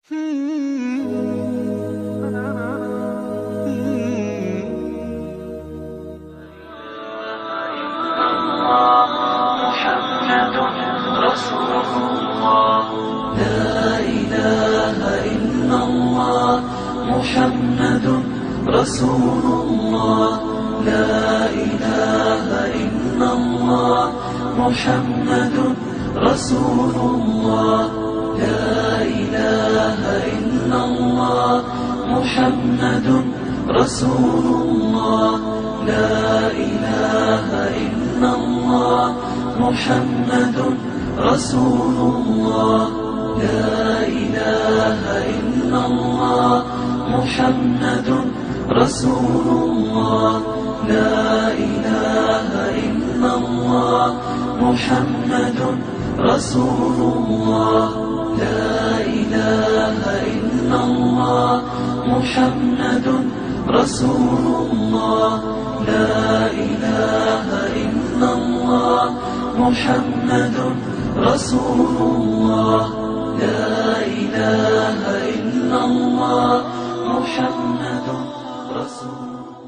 محمد رسول الله. لا إله إلا الله محمد رسول الله. لا إله إلا الله محمد رسول الله. لا إله إلا الله محمد رسول الله. لا إله إلا الله محمد رسول الله. لا إله إلا الله محمد رسول الله. لا إله إلا الله محمد رسول الله. لا إله إلا الله محمد رسول الله. لا إله إلا الله محمد رسول الله. لا إله إلا الله محمد رسول الله.